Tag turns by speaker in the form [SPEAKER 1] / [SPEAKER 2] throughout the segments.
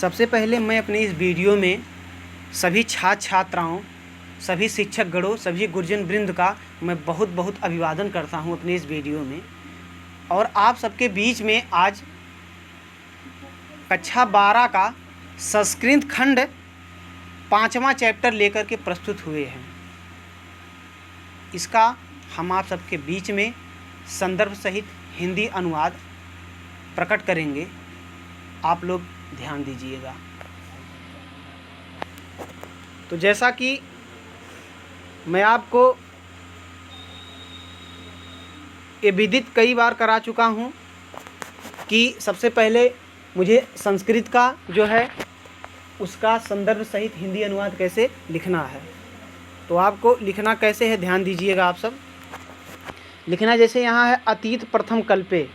[SPEAKER 1] सबसे पहले मैं अपने इस वीडियो में सभी छात्र छात्राओं, सभी शिक्षकगणों, सभी गुरुजन वृंद का मैं बहुत बहुत अभिवादन करता हूं अपने इस वीडियो में। और आप सबके बीच में आज कक्षा 12 का संस्कृत खंड 5वां चैप्टर लेकर के प्रस्तुत हुए हैं। इसका हम आप सबके बीच में संदर्भ सहित हिंदी अनुवाद प्रकट करेंगे। आप लोग ध्यान दीजिएगा। तो जैसा कि मैं आपको ये विदित कई बार करा चुका हूँ कि सबसे पहले मुझे संस्कृत का जो है उसका संदर्भ सहित हिंदी अनुवाद कैसे लिखना है। तो आपको लिखना कैसे है ध्यान दीजिएगा। आप सब लिखना जैसे यहाँ है अतीत प्रथम कल्पे।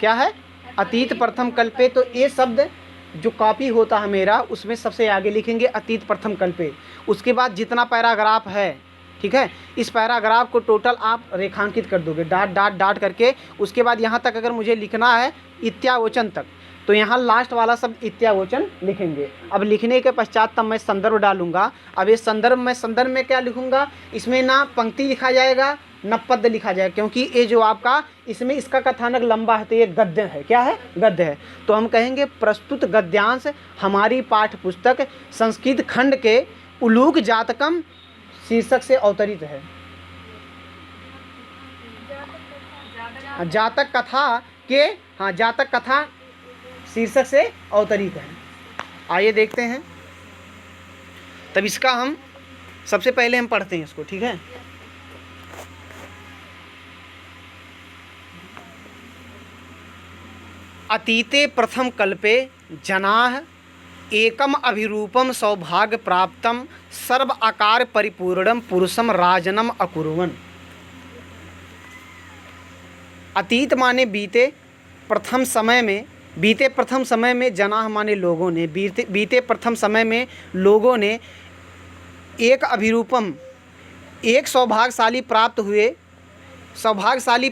[SPEAKER 1] क्या है? अतीत प्रथम कल्पे। तो ये शब्द जो कॉपी होता है मेरा उसमें सबसे आगे लिखेंगे अतीत प्रथम कल्पे। उसके बाद जितना पैराग्राफ है, ठीक है, इस पैराग्राफ को टोटल आप रेखांकित कर दोगे डॉट डॉट डॉट करके। उसके बाद यहाँ तक अगर मुझे लिखना है इत्यावचन तक, तो यहाँ लास्ट वाला शब्द इत्यावचन लिखेंगे। अब लिखने के पश्चात तब मैं संदर्भ डालूंगा। अब ये संदर्भ में क्या लिखूंगा? इसमें ना पंक्ति लिखा जाएगा न पद लिखा जाएगा, क्योंकि ये जो आपका इसमें इसका कथानक लंबा है तो ये गद्य है। क्या है? गद्य है। तो हम कहेंगे प्रस्तुत गद्यांश हमारी पाठ्य पुस्तक संस्कृत खंड के उलूक जातकम शीर्षक से अवतरित है। जातक कथा के जातक कथा शीर्षक से अवतरित है। आइए देखते हैं। तब इसका हम सबसे पहले हम पढ़ते हैं इसको, ठीक है। अतीते प्रथम कल्पे जनाः एकम अभिरूपम सौभाग्य प्राप्तम सर्व आकार परिपूर्णम पुरुषम राजनम अकुर्वन्। अतीत माने बीते प्रथम समय में, बीते प्रथम समय में जनाः माने लोगों ने, बीते प्रथम समय में लोगों ने एक अभिरूपम, एक सौभाग्यशाली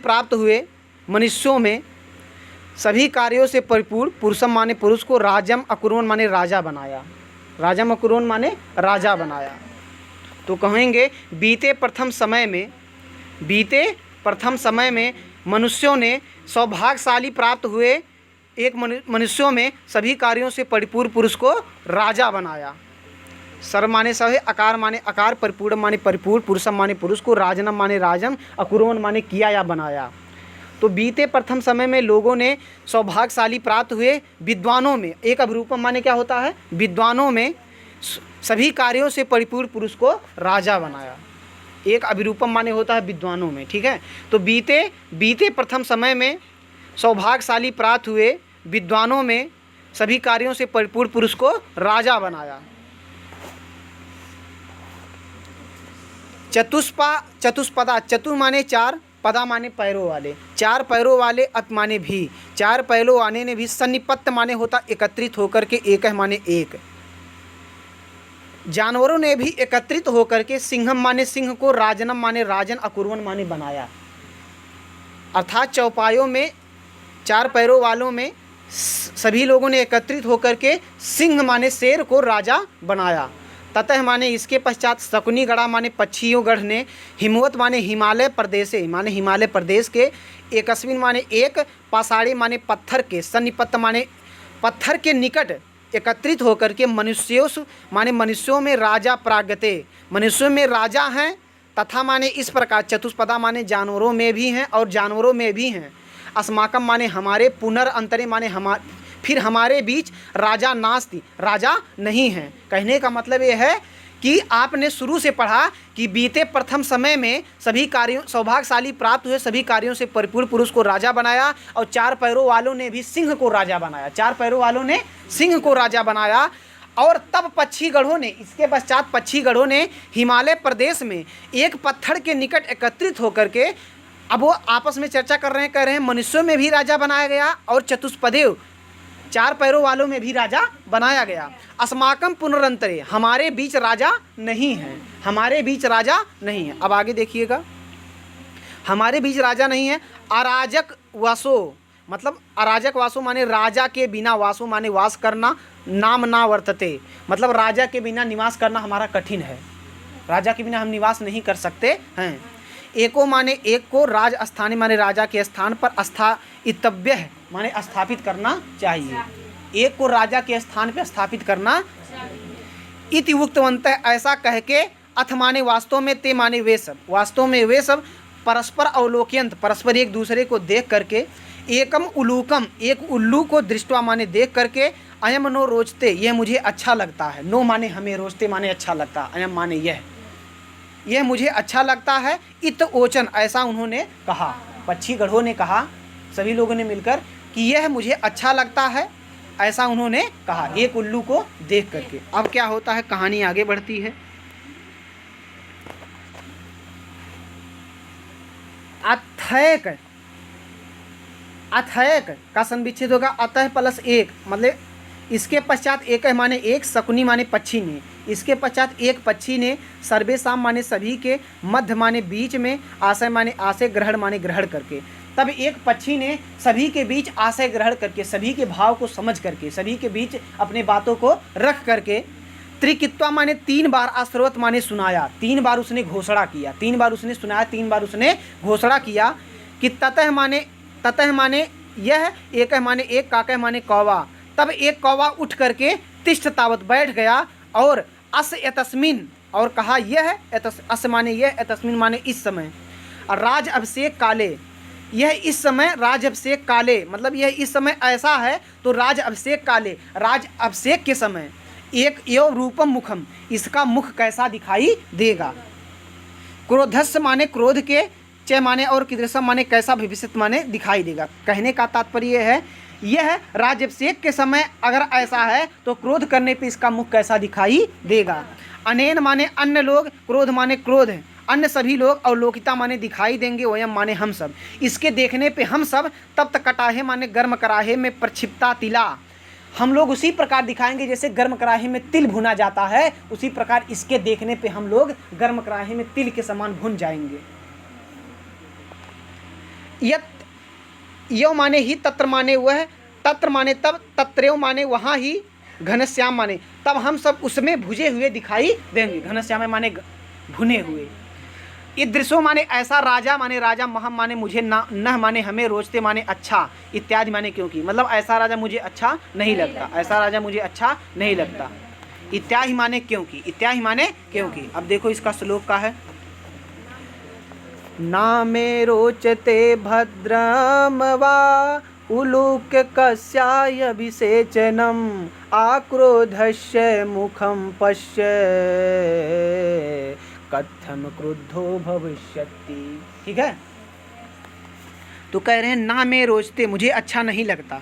[SPEAKER 1] प्राप्त हुए मनुष्यों में सभी कार्यों से परिपूर्ण पुरुषम माने पुरुष को राजम अकुर्वन् माने राजा बनाया। राजम अकुर्वन् माने राजा बनाया। तो कहेंगे बीते प्रथम समय में मनुष्यों ने सौभाग्यशाली प्राप्त हुए एक मनुष्यों में सभी कार्यों से परिपूर्ण पुरुष को राजा बनाया। सर्व माने सभी, आकार माने आकार, परिपूर्ण माने परिपूर्ण, पुरुषम माने पुरुष को, राजनम माने राजम, अकुर्वन् माने किया या बनाया। तो बीते प्रथम समय में लोगों ने सौभाग्यशाली प्राप्त हुए विद्वानों में, एक अभिरूपम माने क्या होता है? विद्वानों में सभी कार्यों से परिपूर्ण पुरुष को राजा बनाया। एक अभिरूपम माने होता है विद्वानों में, ठीक है। तो बीते प्रथम समय में सौभाग्यशाली प्राप्त हुए विद्वानों में सभी कार्यों से परिपूर्ण पुरुष को राजा बनाया। चतुष्पदा, चतुर माने चार, पदा माने पैरों वाले, चार पैरों वाले, अत माने भी, चार पैरों वाले ने भी, सन्निपत्त माने होता एकत्रित होकर के, एक माने एक। जानवरों ने भी एकत्रित होकर के, सिंहम माने सिंह को, राजनम माने राजन, अकुर्वन् माने बनाया। अर्थात चौपायों में, चार पैरों वालों में सभी लोगों ने एकत्रित होकर के सिंह माने शेर को राजा बनाया। ततः माने इसके पश्चात शकुनी गढ़ा माने पक्षियों गढ़ ने, हिमवत माने हिमालय प्रदेशे माने हिमालय प्रदेश के, एकस्मिन माने एक, पाषाणी माने पत्थर के, सन्निपत्त माने पत्थर के निकट एकत्रित होकर के, मनुष्यों माने मनुष्यों में राजा प्रागते, मनुष्यों में राजा हैं, तथा माने इस प्रकार, चतुष्पदा माने जानवरों में भी हैं और जानवरों में भी हैं, अस्माकम माने हमारे, पुनरअंतरे माने फिर हमारे बीच राजा नास्ति, राजा नहीं है। कहने का मतलब ये है कि आपने शुरू से पढ़ा कि बीते प्रथम समय में सभी कार्यों सौभाग्यशाली प्राप्त हुए सभी कार्यों से परिपूर्ण पुरुष को राजा बनाया, और चार पैरों वालों ने भी सिंह को राजा बनाया। चार पैरों वालों ने सिंह को राजा बनाया। और तब पक्षीगढ़ों ने, इसके पश्चात पक्षीगढ़ों ने हिमालय प्रदेश में एक पत्थर के निकट एकत्रित होकर के, अब वो आपस में चर्चा कर रहे हैं मनुष्यों में भी राजा बनाया गया और चतुष्पदेव चार पैरों वालों में भी राजा बनाया गया। अस्माकम पुनरंतरे, हमारे बीच राजा नहीं है, हमारे बीच राजा नहीं है। अब आगे देखिएगा, हमारे बीच राजा नहीं है। अराजक वसो मतलब अराजक वासो माने राजा के बिना, वासो माने वास करना, नाम ना वर्तते मतलब राजा के बिना निवास करना हमारा कठिन है, राजा के बिना हम निवास नहीं कर सकते हैं। एको माने एक को, राज स्थानी माने राजा के स्थान पर स्थापितव्य है माने स्थापित करना चाहिए, एक को राजा के स्थान पर स्थापित करना। इति उक्तवन्तः ऐसा कह के, अथ माने वास्तव में, ते माने वे सब, वास्तव में वे सब परस्पर अवलोक्यंत परस्पर एक दूसरे को देख करके, एकम उलूकम एक उल्लू को दृष्टवा माने देख करके, अयम नो रोचते यह मुझे अच्छा लगता है, नो माने हमें, रोचते माने अच्छा लगता है, अयम माने यह मुझे अच्छा लगता है। इत ओचन ऐसा उन्होंने कहा, पक्षी गढ़ों ने कहा, सभी लोगों ने मिलकर कि यह मुझे अच्छा लगता है, ऐसा उन्होंने कहा एक उल्लू को देख करके। अब क्या होता है, कहानी आगे बढ़ती है। अथयक का संविच्छेद होगा अतः प्लस एक, मतलब इसके पश्चात एक है माने एक, शकुनी माने पक्षी ने, इसके पश्चात एक पक्षी ने, सर्वेशाम माने सभी के, मध्य माने बीच में, आशय माने आशय, ग्रहण माने ग्रहण करके। तब एक पक्षी ने सभी के बीच आशय ग्रहण करके, सभी के भाव को समझ करके, सभी के बीच अपने बातों को रख करके, त्रिकित्वा माने तीन बार, अश्रवत माने सुनाया, तीन बार उसने घोषणा किया, तीन बार उसने सुनाया, तीन बार उसने घोषणा किया कि ततः माने यह, एक माने एक, काकह माने कौवा। तब एक कौवा उठ करके तिष्ठ तावत बैठ गया, और अस एतस्मिन और कहा यह, अस माने यह, एतस्मिन माने इस समय, और राज अभिषेक काले यह इस समय, राज अभिषेक काले मतलब यह इस समय ऐसा है, तो राज अभिषेक काले राज अभिषेक के समय, एक एवं रूपम मुखम इसका मुख कैसा दिखाई देगा। क्रोधस्य माने क्रोध के, च माने और कीदृशम माने कैसा, भविष्य माने दिखाई देगा। कहने का तात्पर्य है यह राज्याभिषेक के समय अगर ऐसा है तो क्रोध करने पे इसका मुख कैसा दिखाई देगा। अनेन माने अन्य लोग, क्रोध माने क्रोध, अन्य सभी लोग, अवलोकिता माने दिखाई देंगे, वयम माने हम सब, इसके देखने पे हम सब, तब तक कटाहे माने गर्म कराहे में प्रक्षिप्ता तिला, हम लोग उसी प्रकार दिखाएंगे जैसे गर्म कराही में तिल भुना जाता है, उसी प्रकार इसके देखने पे हम लोग गर्म कराही में तिल के समान भुन जाएंगे। यत यो माने ही, तत्र माने वह, तत्र माने तब, तत्रेव माने वहाँ ही, घनश्याम माने तब हम सब उसमें भुजे हुए दिखाई देंगे, घनश्याम माने भुने हुए। ईदृशो माने ऐसा, राजा माने राजा, महम माने मुझे, न माने हमें, रोचते माने अच्छा, इत्यादि माने क्योंकि, मतलब ऐसा राजा मुझे अच्छा नहीं लगता, ऐसा राजा मुझे अच्छा नहीं लगता, इत्यादि माने क्योंकि, इत्यादि माने क्योंकि। अब देखो इसका श्लोक का है, ना मे रोचते भद्रम वा उलूक कस्याभिषेचनम आक्रोधस्य मुखम पश्य कथम क्रुद्धो भविष्यति। ठीक है, तो कह रहे हैं ना मैं रोचते मुझे अच्छा नहीं लगता,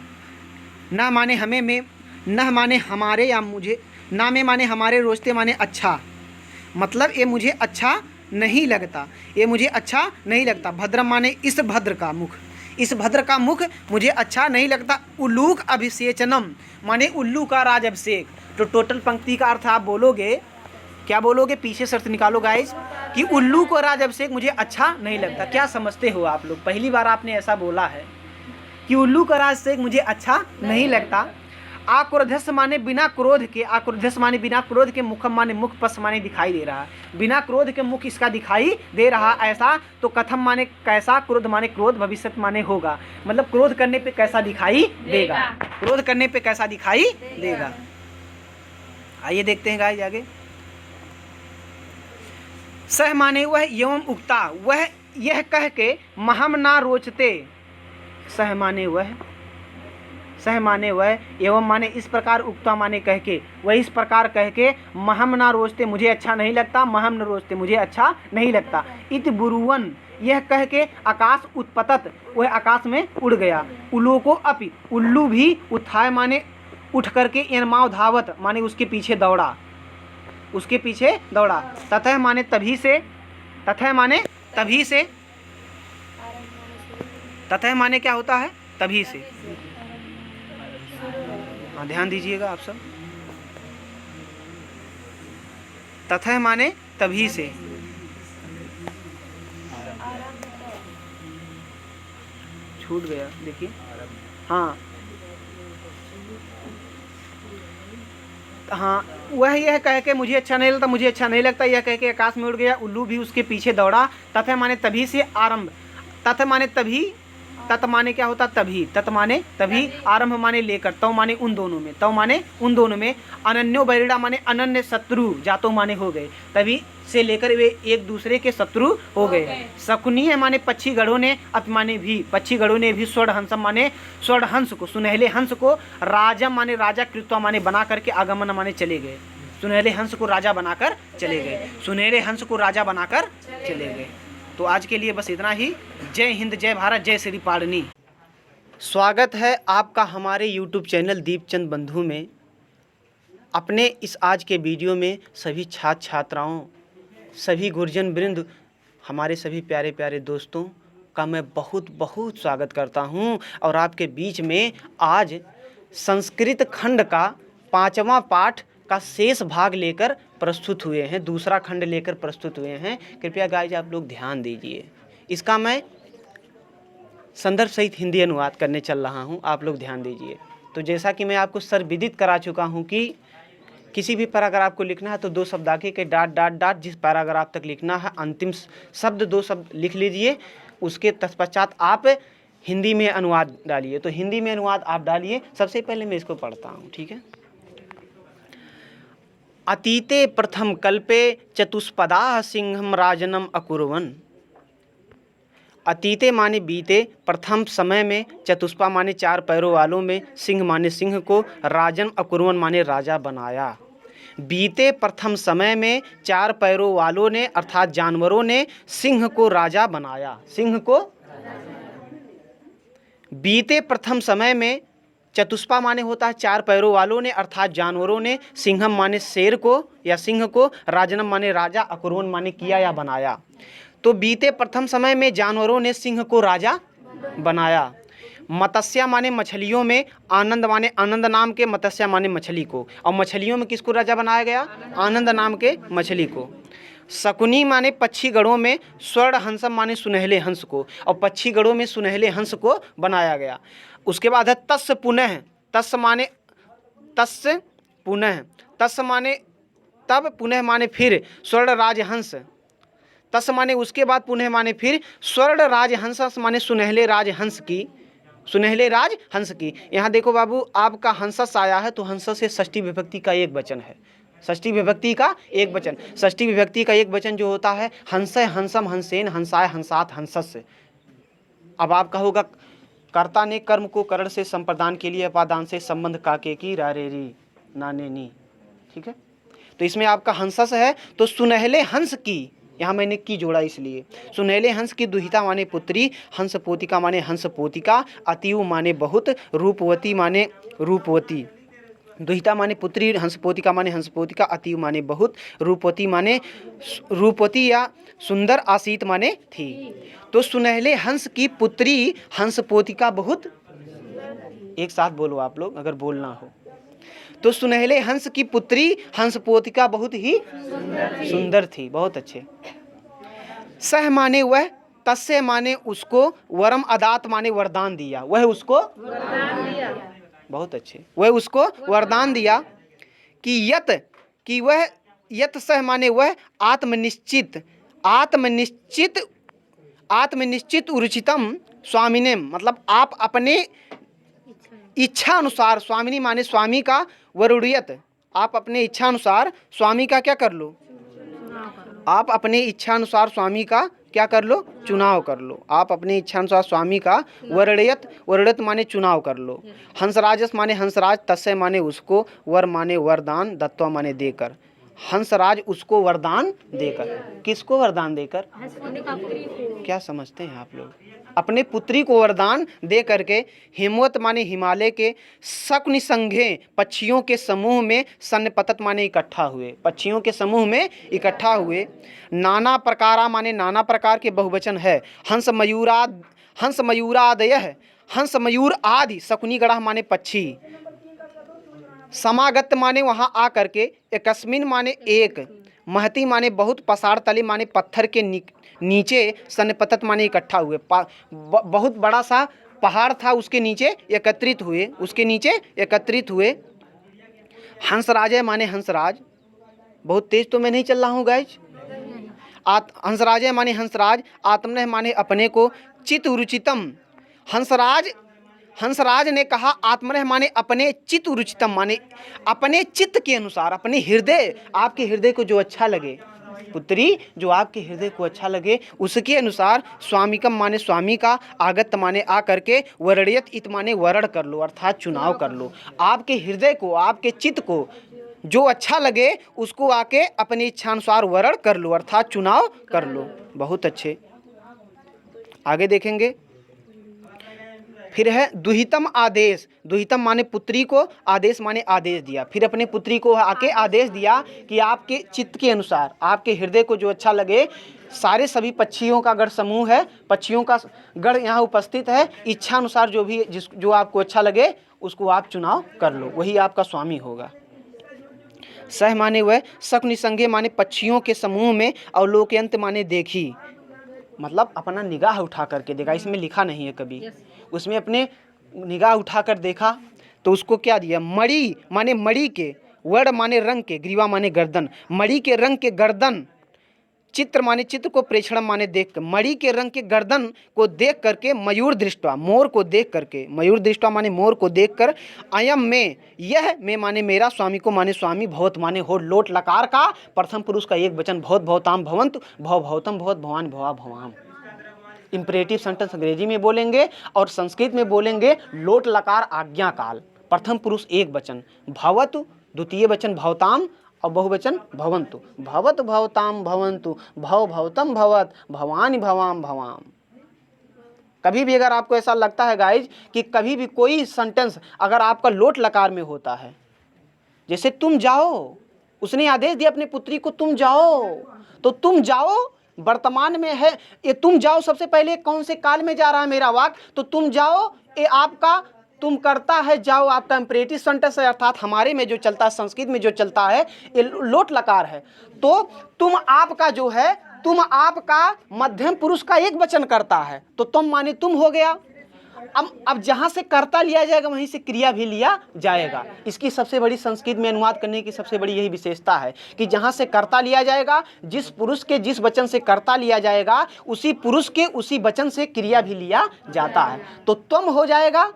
[SPEAKER 1] ना माने हमें, में न माने हमारे या मुझे, ना में माने हमारे, रोचते माने अच्छा, मतलब ये मुझे अच्छा नहीं लगता, ये मुझे अच्छा नहीं लगता। भद्रम माने इस भद्र का मुख, इस भद्र का मुख मुझे अच्छा नहीं लगता। उलूक अभिषेचनम माने उल्लू का राज अभिषेक। तो टोटल पंक्ति का अर्थ आप बोलोगे, क्या बोलोगे, पीछे शर्त निकालो गाइज, कि उल्लू को राज अभिषेक मुझे अच्छा नहीं लगता। क्या समझते हो आप लोग, पहली बार आपने ऐसा बोला है कि उल्लू का राज अभिषेक मुझे अच्छा नहीं लगता। आक्रोधस माने बिना क्रोध के, आक्रोधस माने बिना क्रोध के, मुखम माने मुख, पस माने दिखाई दे रहा है, बिना क्रोध के मुख इसका दिखाई दे रहा ऐसा। तो कथम माने कैसा, क्रोध माने क्रोध, भविष्य माने होगा, मतलब क्रोध करने पे कैसा दिखाई देगा, क्रोध करने पे कैसा दिखाई देगा। आइए देखते हैं गाइस आगे। सह माने वह, एवं उक्ता वह, यह कह के, महम ना रोचते, सह माने वह, सह माने वह, एवं माने इस प्रकार, उक्ता माने कह के, वह इस प्रकार कह के, महम ना रोचते मुझे अच्छा नहीं लगता, महम न रोचते मुझे अच्छा नहीं लगता। इत बुरुवन यह कह के, आकाश उत्पतत वह आकाश में उड़ गया। उल्लू को अपि उल्लू भी, उत्थाय माने उठ करके, एनमाव धावत माने उसके पीछे दौड़ा, उसके पीछे दौड़ा। ततः माने तभी से, ततः माने तभी से, ततः माने क्या होता है, तभी से। हाँ ध्यान दीजिएगा आप सब, ततः माने तभी से, छूट गया देखिए, हाँ हाँ, वह यह कह के मुझे अच्छा नहीं लगता, मुझे अच्छा नहीं लगता, यह कह के आकाश में उड़ गया। उल्लू भी उसके पीछे दौड़ा। तथ माने तभी से आरंभ, तथ माने तभी, तत् माने क्या होता, तभी, तत् माने तभी, आरंभ माने लेकर, तव माने उन दोनों में, तव माने उन दोनों में, अनन्यो बैरिड़ा माने अनन्य शत्रु, जातो माने हो गए, तभी से लेकर वे एक दूसरे के शत्रु हो गए। शकुनी है माने पक्षी गढ़ों ने, अप माने भी, पक्षी गढ़ों ने भी, स्वर्ण हंसम माने स्वर्ण हंस को, सुनहले हंस को, राजा माने राजा, कृत्वा माने बना करके, आगमन माने चले गए। सुनहले हंस को राजा बनाकर चले गए, सुनहले हंस को राजा बनाकर चले गए। तो आज के लिए बस इतना ही। जय हिंद, जय भारत, जय श्री पाड़नी। स्वागत है आपका हमारे YouTube चैनल दीपचंद बंधु में। अपने इस आज के वीडियो में सभी छात्र छात्राओं, सभी गुरुजन वृंद, हमारे सभी प्यारे प्यारे दोस्तों का मैं बहुत बहुत स्वागत करता हूं। और आपके बीच में आज संस्कृत खंड का 5वां पाठ का शेष भाग लेकर प्रस्तुत हुए हैं, दूसरा खंड लेकर प्रस्तुत हुए हैं। कृपया गाइज आप लोग ध्यान दीजिए। इसका मैं संदर्भ सहित हिंदी अनुवाद करने चल रहा हूं, आप लोग ध्यान दीजिए। तो जैसा कि मैं आपको सर्वविदित करा चुका हूं कि किसी भी पैराग्राफ को लिखना है तो 2 शब्द आगे के डॉट डॉट डॉट, जिस पैराग्राफ तक लिखना है अंतिम शब्द 2 शब्द लिख लीजिए। उसके तत्पश्चात आप हिंदी में अनुवाद डालिए। तो हिंदी में अनुवाद आप डालिए। सबसे पहले मैं इसको पढ़ता हूँ, ठीक है। अतीते प्रथम कल्पे चतुष्पदाः सिंहम राजनम अकुर्वन्। अतीते माने बीते, प्रथम समय में, चतुष्पा माने 4 पैरों वालों में, सिंह माने सिंह को, राजन अकुर्वन् माने राजा बनाया। बीते प्रथम समय में 4 पैरों वालों ने अर्थात जानवरों ने सिंह को राजा बनाया। सिंह को बीते प्रथम समय में, चतुष्पा माने होता है 4 पैरों वालों ने अर्थात जानवरों ने, सिंहम माने शेर को या सिंह को, राजनम माने राजा, अकुर्वन् माने किया या बनाया। तो बीते प्रथम समय में जानवरों ने सिंह को राजा बनाया। मत्स्य माने मछलियों में, आनंद माने आनंद नाम के, मत्स्य माने मछली को, और मछलियों में किसको राजा बनाया गया, आनंद नाम के मछली को। शकुनी माने पक्षी गढ़ों में, स्वर्ण हंसम माने सुनहले हंस को, और पक्षी गढ़ों में सुनहले हंस को बनाया गया। उसके बाद है तस्य पुनः, तस्य माने तस्य पुनः, तस्य माने तब, पुनः माने फिर, स्वर्ण राजहंस, तस्य माने उसके बाद, पुनः माने फिर, स्वर्ण राजहंस माने सुनहले राजहंस की, सुनहले राजहंस की। यहाँ देखो बाबू, आपका हंसस आया है तो हंसस से षष्ठी विभक्ति का एक वचन है, षष्ठी विभक्ति का एक वचन। षष्ठी विभक्ति का एक वचन जो होता है हंस, हंसम, हंसेन, हंसाय, हंसात, हंसस। अब आपका होगा कर्ता ने कर्म को करण से संप्रदान के लिए अपादान से संबंध काके की रारेरी नाने नी, ठीक है। तो इसमें आपका हंसस है तो सुनहले हंस की, यहाँ मैंने की जोड़ा इसलिए, सुनहले हंस की दुहिता माने पुत्री, हंस पोतिका माने हंस पोतिका, अतियु माने बहुत, रूपवती माने रूपवती। दुहिता माने पुत्री, हंस पोतिका माने हंस पोतिका, अतियु माने बहुत, रूपवती माने रूपवती या सुंदर, आसीत माने थी। तो सुनहले हंस की पुत्री हंस पोतिका बहुत, एक साथ बोलो आप लोग अगर बोलना हो तो, सुनहले हंस की पुत्री हंस पोतिका बहुत ही सुंदर थी। बहुत अच्छे। सह माने वह, तस्य माने उसको, वरम अदात माने वरदान दिया, वह उसको वरदान दिया। बहुत अच्छे। वह उसको वरदान दिया कि यत, कि वह, यत सह माने वह, आत्मनिश्चित, आत्मनिश्चित, आत्मनिश्चित उर्चितम स्वामिने, मतलब आप अपने इच्छा अनुसार, स्वामिनी माने स्वामी का, वरुड़ियत, आप अपने इच्छा अनुसार स्वामी का क्या कर लो, आप अपने इच्छा अनुसार स्वामी का क्या कर लो, चुनाव कर लो। आप अपने इच्छा अनुसार स्वामी का वरुड़ियत, वरुड़ियत माने चुनाव कर लो। हंसराजस माने हंसराज, तस्य माने उसको, वर माने वरदान, दत्वा माने देकर। हंसराज उसको वरदान देकर, किसको वरदान देकर, क्या समझते हैं आप लोग, अपने पुत्री को वरदान दे करके। हिमवत माने हिमालय के, शकुनि संघे पक्षियों के समूह में, सन्नपतत माने इकट्ठा हुए, पक्षियों के समूह में इकट्ठा हुए। नाना प्रकारा माने नाना प्रकार के बहुवचन है। हंस मयूराद, हंस मयूरादयः, हंस मयूर आदि, शकुनि गणः माने पक्षी। समागत माने वहाँ आ करके, एकस्मिन माने एक, महती माने बहुत, पसार तले माने पत्थर के नीचे, सन्नपतत माने इकट्ठा हुए, बहुत बड़ा सा पहाड़ था उसके नीचे एकत्रित हुए, उसके नीचे एकत्रित हुए। हंसराजय माने हंसराज, बहुत तेज तो मैं नहीं चल रहा हूँ गाइज। हंसराजय माने हंसराज, आत्मनः माने अपने को, चित रुचितम। हंसराज ने कहा आत्मनः माने अपने, चित रुचितम माने अपने चित्त के अनुसार, अपने हृदय, आपके हृदय को जो अच्छा लगे पुत्री, जो आपके हृदय को अच्छा लगे उसके अनुसार, स्वामिकम माने स्वामी का, आगत माने आ करके, वर्णयत इत माने वर्ण कर लो, अर्थात चुनाव कर लो। आपके हृदय को, आपके चित्त को जो अच्छा लगे उसको आके अपनी इच्छानुसार वर्ण कर लो, अर्थात चुनाव कर लो। बहुत अच्छे, आगे देखेंगे। फिर है दुहितम आदेश। दुहितम माने पुत्री को, आदेश माने आदेश दिया। फिर अपने पुत्री को आके आदेश दिया कि आपके चित्त के अनुसार, आपके हृदय को जो अच्छा लगे, सारे सभी पक्षियों का गढ़ समूह है, पक्षियों का गढ़ यहाँ उपस्थित है, इच्छा अनुसार जो भी जो आपको अच्छा लगे उसको आप चुनाव कर लो, वही आपका स्वामी होगा। सह माने वह, शक निसंगे माने पक्षियों के समूह में, अवलोकयंत माने देखी, मतलब अपना निगाह उठा करके देखा, इसमें लिखा नहीं है कभी, उसमें अपने निगाह उठाकर देखा तो उसको क्या दिया, मणि माने मणि के, वर्ण माने रंग के, ग्रीवा माने गर्दन, मणि के रंग के गर्दन, चित्र माने चित्र को, प्रेक्षण माने देख कर, मणि के रंग के गर्दन को देख करके, मयूर दृष्टवा मोर को देख करके, मयूर दृष्टवा माने मोर को देख कर, अयम में, यह में माने मेरा, स्वामी को माने स्वामी, भवत माने हो, लोट लकार का प्रथम पुरुष का एक वचन, भवत भवताम भवंतु, भव भवतम भवत, भवान भवा भवाम। इंपरेटिव सेंटेंस अंग्रेजी में बोलेंगे और संस्कृत में बोलेंगे लोट लकार आज्ञा काल, प्रथम पुरुष एक वचन, भवतु द्वितीय वचन भवताम और बहुवचन भवंतु, भवत भवताम भवंतु, भव भवतम भवत, भवानी भवाम भवाम। कभी भी अगर आपको ऐसा लगता है गाइज कि कभी भी कोई सेंटेंस अगर आपका लोट लकार में होता है, जैसे तुम जाओ, उसने आदेश दिया अपनी पुत्री को तुम जाओ, तो तुम जाओ वर्तमान में है, ये तुम जाओ सबसे पहले कौन से काल में जा रहा है मेरा वाक्य, तो तुम जाओ ये आपका तुम करता है जाओ आपका इंपरेटिव सेंटेंस है, अर्थात हमारे में जो चलता है, संस्कृत में जो चलता है ये लोट लकार है। तो तुम आपका जो है, तुम आपका मध्यम पुरुष का एक वचन करता है, तो तुम माने तुम हो गया। अब जहाँ से कर्ता लिया जाएगा वहीं से क्रिया भी लिया जाएगा। इसकी सबसे बड़ी संस्कृत में अनुवाद करने की सबसे बड़ी यही विशेषता है कि जहाँ से कर्ता लिया जाएगा, जिस पुरुष के जिस वचन से कर्ता लिया जाएगा उसी पुरुष के उसी वचन से क्रिया भी लिया जाता है। तो तुम हो जाएगा,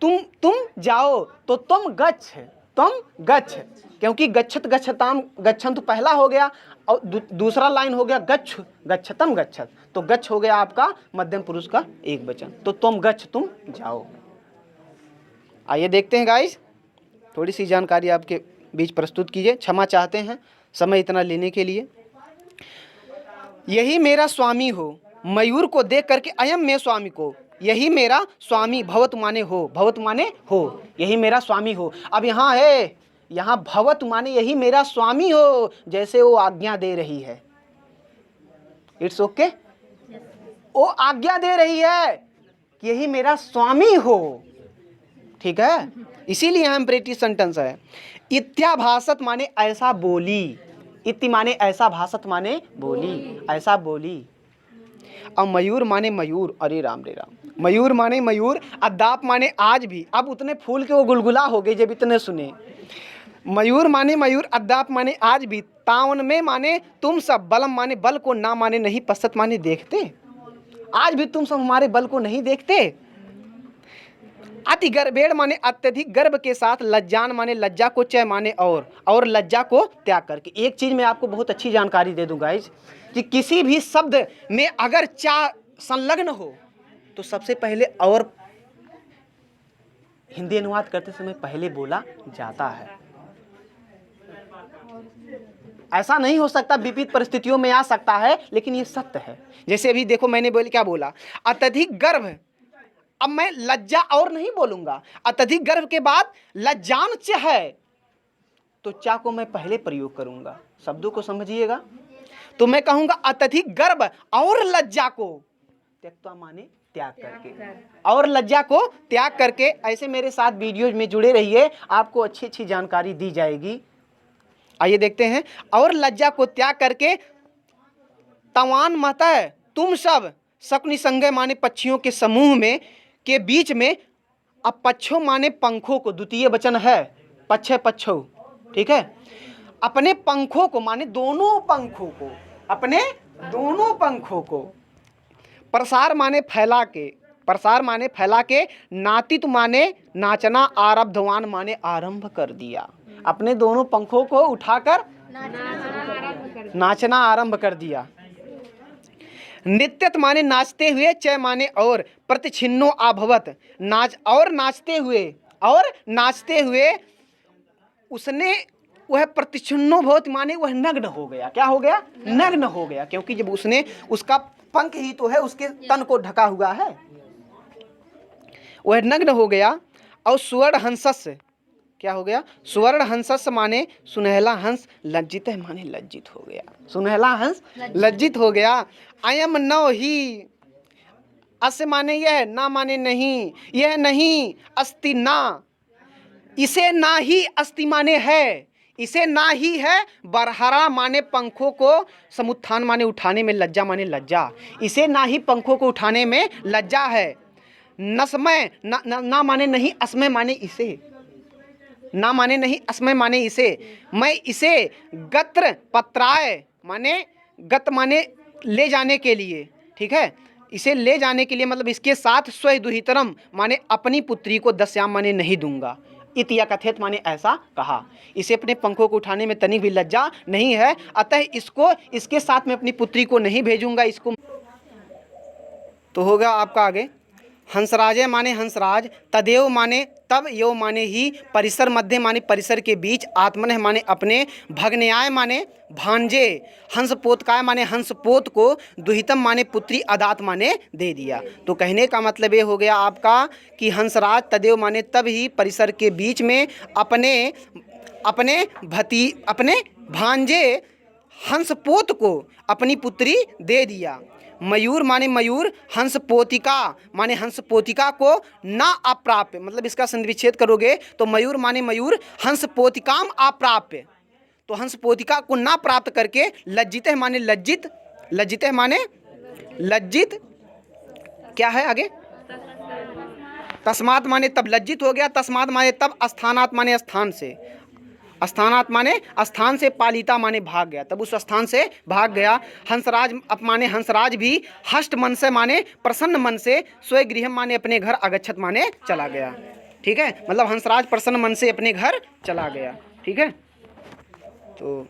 [SPEAKER 1] तुम जाओ, तो तुम गच्छ, क्योंकि गच्छत गच्छताम, गच्छन तो पहला हो गया और दूसरा लाइन हो गया गच्छ गच्छतम गच्छत, तो गच्छ हो गया आपका मध्यम पुरुष का एक वचन, तो तुम गच्छ तुम जाओ। आइए देखते हैं गाइस, थोड़ी सी जानकारी आपके बीच प्रस्तुत कीजिए, क्षमा चाहते हैं समय इतना लेने के लिए। यही मेरा स्वामी हो, मयूर को देख करके अयम में स्वामी को, यही मेरा स्वामी, भवत माने हो, भवत माने हो, यही मेरा स्वामी हो। अब यहाँ है, यहाँ भवत माने यही मेरा स्वामी हो, जैसे वो आज्ञा दे रही है, इट्स ओके, वो आज्ञा दे रही है कि यही मेरा स्वामी हो, ठीक है, इसीलिए यहाँ इंपरेटिव सेंटेंस है। इत्याभासत माने ऐसा बोली, इति माने ऐसा, भासत माने बोली, ऐसा बोली। अब मयूर माने मयूर, अरे राम रे राम, मयूर माने मयूर, अद्दाप माने आज भी, अब उतने फूल के वो गुलगुला हो गए जब इतने सुने। मयूर माने मयूर, अद्दाप माने आज भी, तावन में माने तुम सब, बलम माने बल को, ना माने नहीं, पश्चात माने देखते, आज भी तुम सब हमारे बल को नहीं देखते। अति गर्भेड़ माने अत्यधिक गर्भ के साथ, लज्जान माने लज्जा को, चय माने और लज्जा को त्याग करके। एक चीज मैं आपको बहुत अच्छी जानकारी दे दूं गाइज कि किसी भी शब्द में अगर चा संलग्न हो तो सबसे पहले और हिंदी अनुवाद करते समय पहले बोला जाता है। ऐसा नहीं हो सकता, विपरीत परिस्थितियों में आ सकता है, लेकिन ये सत्य है। जैसे अभी देखो मैंने क्या बोला, अत्यधिक गर्भ, अब मैं लज्जा और नहीं बोलूंगा, अत्यधिक गर्भ के बाद लज्जान च है, तो चा को मैं पहले प्रयोग करूंगा, शब्दों को समझिएगा। तो मैं कहूंगा अत्यधिक गर्भ और लज्जा को त्यक्त्वा माने त्याग करके, और लज्जा को त्याग करके। ऐसे मेरे साथ वीडियोज में जुड़े रहिए, आपको अच्छी अच्छी जानकारी दी जाएगी। आइए देखते हैं, और लज्जा को त्याग करके, तवान मत तुम सब, शकुनि संगय माने पक्षियों के समूह में, के बीच में, अब पच्छो माने पंखों को, द्वितीय वचन है पच्छे पच्छो, ठीक है। अपने पंखों को माने दोनों पंखों को, अपने दोनों पंखों को, प्रसार माने फैला के, प्रसार माने फैला के, नातित माने नाचना, आरब्धवान माने आरंभ कर दिया। अपने दोनों पंखों को उठाकर नाचना आरंभ कर दिया। नित्यत माने नाचते हुए, चय माने और, प्रतिछिन्नो अभवत, नाच और नाचते हुए, और नाचते हुए उसने वह प्रतिछिन्नो भवत माने वह नग्न हो गया। क्या हो गया? नग्न हो गया, क्योंकि जब उसने, उसका पंख ही तो है उसके तन को ढका हुआ है, वह नग्न हो गया। और सुवर्ण हंसस, क्या हो गया? सुवर्ण हंसस माने सुनहला हंस, लज्जित है माने लज्जित हो गया, सुनहला हंस लज्जित हो गया। अयम नौ ही, अस माने यह, ना माने नहीं, यह नहीं, अस्ति ना, इसे ना ही, अस्ति माने है, इसे ना ही है, बरहरा माने पंखों को, समुत्थान माने उठाने में, लज्जा माने लज्जा, इसे ना ही पंखों को उठाने में लज्जा है। नस्मय ना, ना माने नहीं, अस्मय माने इसे, ना माने नहीं, अस्मय माने इसे, मैं इसे गत्र पत्राय माने, गत माने ले जाने के लिए, ठीक है, इसे ले जाने के लिए मतलब इसके साथ स्वय दुहितरम माने अपनी पुत्री को दस्याम माने नहीं दूंगा, इतिया कथित माने ऐसा कहा। इसे अपने पंखों को उठाने में तनिक भी लज्जा नहीं है, अतः इसको, इसके साथ में अपनी पुत्री को नहीं भेजूंगा। इसको तो होगा आपका आगे, हंसराजे माने हंसराज, तदेव माने तब, यो माने ही, परिसर मध्य माने परिसर के बीच, आत्मन माने अपने, भग्न्याय माने भांजे, हंसपोतकाय माने हंसपोत को, दुहितम माने पुत्री, अदात माने दे दिया। तो कहने का मतलब ये हो गया आपका कि हंसराज तदेव माने तब ही, परिसर के बीच में, अपने भांजे हंसपोत को अपनी पुत्री दे दिया। मयूर माने मयूर, हंस पोतिका माने हंस पोतिका को ना अप्राप्य, मतलब इसका संधिविच्छेद करोगे तो मयूर माने मयूर, हंस पोतिकाम अप्राप्य, तो हंस पोतिका को ना प्राप्त करके, लज्जित है माने लज्जित, लज्जित है माने लज्जित, क्या है आगे? तस्मात माने तब लज्जित हो गया, तस्मात माने तब, स्थानात माने स्थान से, स्थानात माने स्थान से, पालिता माने भाग गया, तब उस स्थान से भाग गया। हंसराज माने हंसराज भी, हष्ट मन से माने प्रसन्न मन से, स्वगृह माने अपने घर, अगच्छत माने चला गया, ठीक है, मतलब हंसराज प्रसन्न मन से अपने घर चला गया, ठीक है। तो